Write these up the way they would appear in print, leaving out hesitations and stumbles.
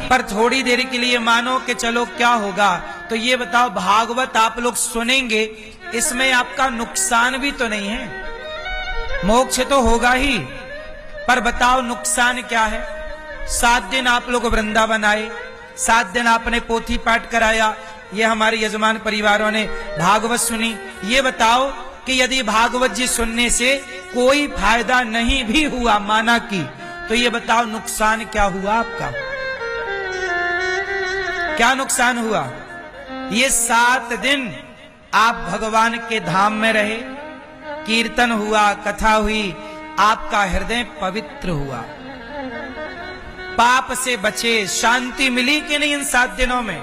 पर थोड़ी देर के लिए मानो कि चलो क्या होगा। तो ये बताओ, भागवत आप लोग सुनेंगे, इसमें आपका नुकसान भी तो नहीं है, मोक्ष तो होगा ही, पर बताओ नुकसान क्या है। 7 दिन आप लोग वृंदावन आए, 7 दिन आपने पोथी पाठ कराया, ये हमारे यजमान परिवारों ने भागवत सुनी। ये बताओ कि यदि भागवत जी सुनने से कोई फायदा नहीं भी हुआ, माना कि, तो ये बताओ नुकसान क्या हुआ आपका, क्या नुकसान हुआ। ये 7 दिन आप भगवान के धाम में रहे, कीर्तन हुआ, कथा हुई, आपका हृदय पवित्र हुआ, पाप से बचे, शांति मिली कि नहीं इन 7 दिनों में।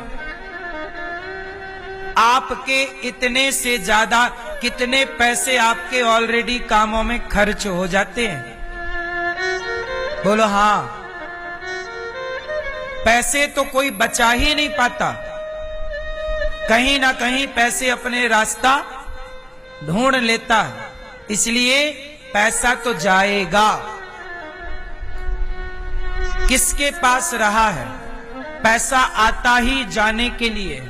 आपके इतने से ज्यादा कितने पैसे आपके ऑलरेडी कामों में खर्च हो जाते हैं, बोलो हां। पैसे तो कोई बचा ही नहीं पाता, कहीं ना कहीं पैसे अपने रास्ता ढूंढ लेता है, इसलिए पैसा तो जाएगा। किसके पास रहा है, पैसा आता ही जाने के लिए,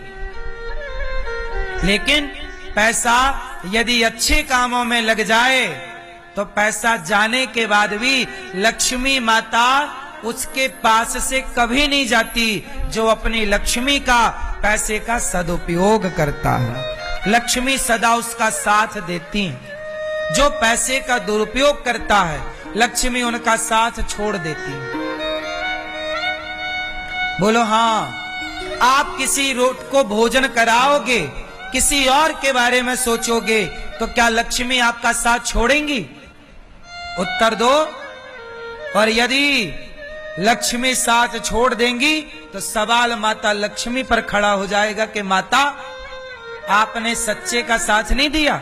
लेकिन पैसा यदि अच्छे कामों में लग जाए तो पैसा जाने के बाद भी लक्ष्मी माता उसके पास से कभी नहीं जाती, जो अपनी लक्ष्मी का पैसे का सदुपयोग करता है। लक्ष्मी सदा उसका साथ देती है, जो पैसे का दुरुपयोग करता है लक्ष्मी उनका साथ छोड़ देती है। बोलो हां। आप किसी रोट को भोजन कराओगे, किसी और के बारे में सोचोगे, तो क्या लक्ष्मी आपका साथ छोड़ेंगी? उत्तर दो। और यदि लक्ष्मी साथ छोड़ देंगी तो सवाल माता लक्ष्मी पर खड़ा हो जाएगा कि माता आपने सच्चे का साथ नहीं दिया,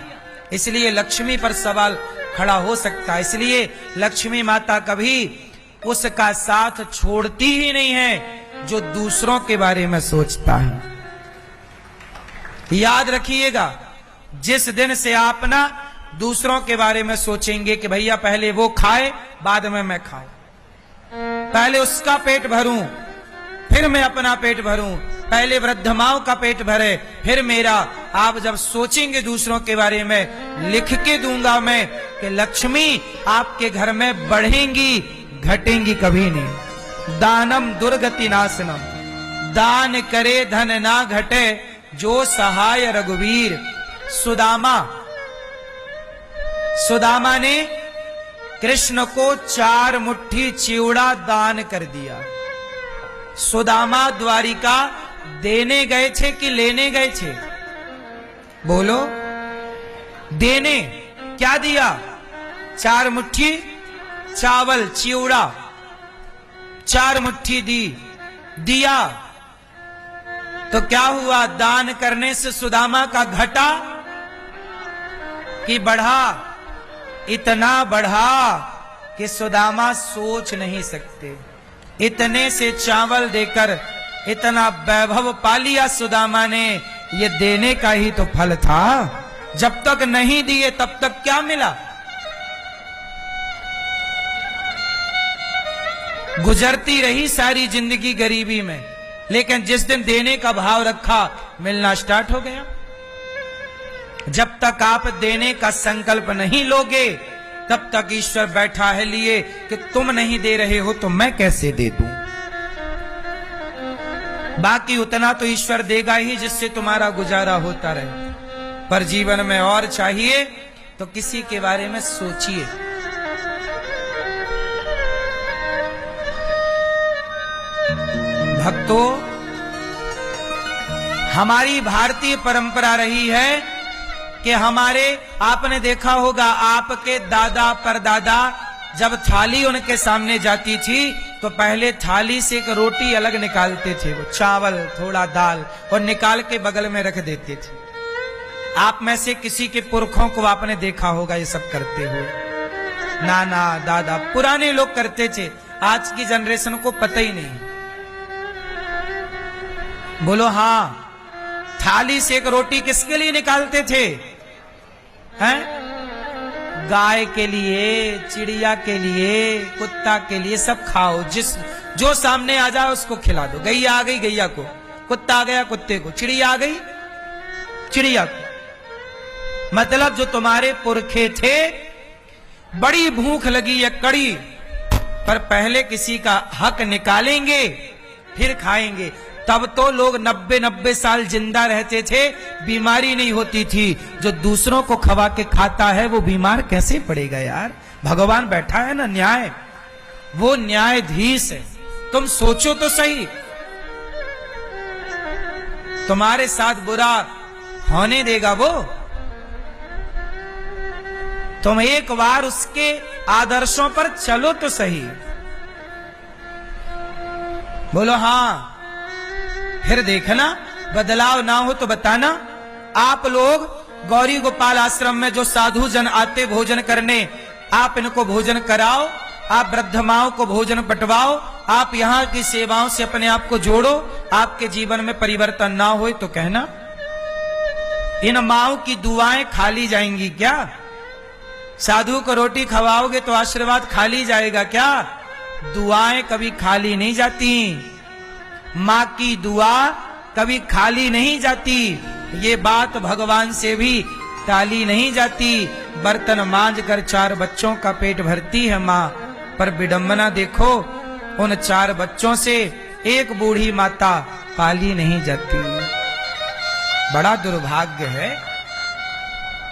इसलिए लक्ष्मी पर सवाल खड़ा हो सकता है। इसलिए लक्ष्मी माता कभी उसका साथ छोड़ती ही नहीं है जो दूसरों के बारे में सोचता है। याद रखिएगा, जिस दिन से आप ना दूसरों के बारे में सोचेंगे कि भैया पहले वो खाए बाद में मैं खाऊं, पहले उसका पेट भरूं फिर मैं अपना पेट भरूं, पहले वृद्ध माओ का पेट भरे फिर मेरा, आप जब सोचेंगे दूसरों के बारे में, लिख के दूंगा मैं कि लक्ष्मी आपके घर में बढ़ेंगी, घटेंगी कभी नहीं। दानम दुर्गति नाशनम, दान करे धन ना घटे, जो सहाय रघुवीर। सुदामा ने कृष्ण को 4 मुट्ठी चिवड़ा दान कर दिया। सुदामा द्वारिका देने गए थे कि लेने गए थे? बोलो। देने। क्या दिया? 4 मुट्ठी चावल, चिवड़ा, 4 मुट्ठी दिया। तो क्या हुआ? दान करने से सुदामा का घटा कि बढ़ा? इतना बढ़ा कि सुदामा सोच नहीं सकते। इतने से चावल देकर इतना वैभव पा लिया सुदामा ने, ये देने का ही तो फल था। जब तक नहीं दिए तब तक क्या मिला? गुजरती रही सारी जिंदगी गरीबी में, लेकिन जिस दिन देने का भाव रखा मिलना स्टार्ट हो गया। जब तक आप देने का संकल्प नहीं लोगे तब तक ईश्वर बैठा है लिए कि तुम नहीं दे रहे हो तो मैं कैसे दे दूं। बाकी उतना तो ईश्वर देगा ही जिससे तुम्हारा गुजारा होता रहे, पर जीवन में और चाहिए तो किसी के बारे में सोचिए। भक्तों, हमारी भारतीय परंपरा रही है कि हमारे, आपने देखा होगा आपके दादा परदादा जब थाली उनके सामने जाती थी तो पहले थाली से एक रोटी अलग निकालते थे, वो चावल थोड़ा दाल, और निकाल के बगल में रख देते थे। आप में से किसी के पुरखों को आपने देखा होगा ये सब करते हुए, नाना दादा पुराने लोग करते थे, आज की जनरेशन को पता ही नहीं। बोलो हां। थाली से एक रोटी किसके लिए निकालते थे? हैं? गाय के लिए, चिड़िया के लिए, कुत्ता के लिए, सब खाओ, जिस जो सामने आ जाए उसको खिला दो। गैया आ गई गैया को, कुत्ता आ गया कुत्ते को, चिड़िया आ गई चिड़िया को। मतलब जो तुम्हारे पुरखे थे, बड़ी भूख लगी है कड़ी, पर पहले किसी का हक निकालेंगे फिर खाएंगे। तब तो लोग 90-90 साल जिंदा रहते थे, बीमारी नहीं होती थी। जो दूसरों को खवा के खाता है वो बीमार कैसे पड़ेगा यार। भगवान बैठा है ना, न्याय, वो न्यायाधीश है। तुम सोचो तो सही, तुम्हारे साथ बुरा होने देगा वो? तुम एक बार उसके आदर्शों पर चलो तो सही। बोलो हाँ, फिर देखना बदलाव ना हो तो बताना। आप लोग गौरी गोपाल आश्रम में जो साधु जन आते भोजन करने, आप इनको भोजन कराओ, आप वृद्ध माओं को भोजन बंटवाओ, आप यहाँ की सेवाओं से अपने आप को जोड़ो। आपके जीवन में परिवर्तन ना हो तो कहना। इन माओं की दुआएं खाली जाएंगी क्या? साधु को रोटी खवाओगे तो आशीर्वाद खाली जाएगा क्या? दुआएं कभी खाली नहीं जाती। माँ की दुआ कभी खाली नहीं जाती। ये बात भगवान से भी टाली नहीं जाती। बर्तन मांज कर 4 बच्चों का पेट भरती है माँ, पर विडंबना देखो, उन 4 बच्चों से एक बूढ़ी माता पाली नहीं जाती। बड़ा दुर्भाग्य है।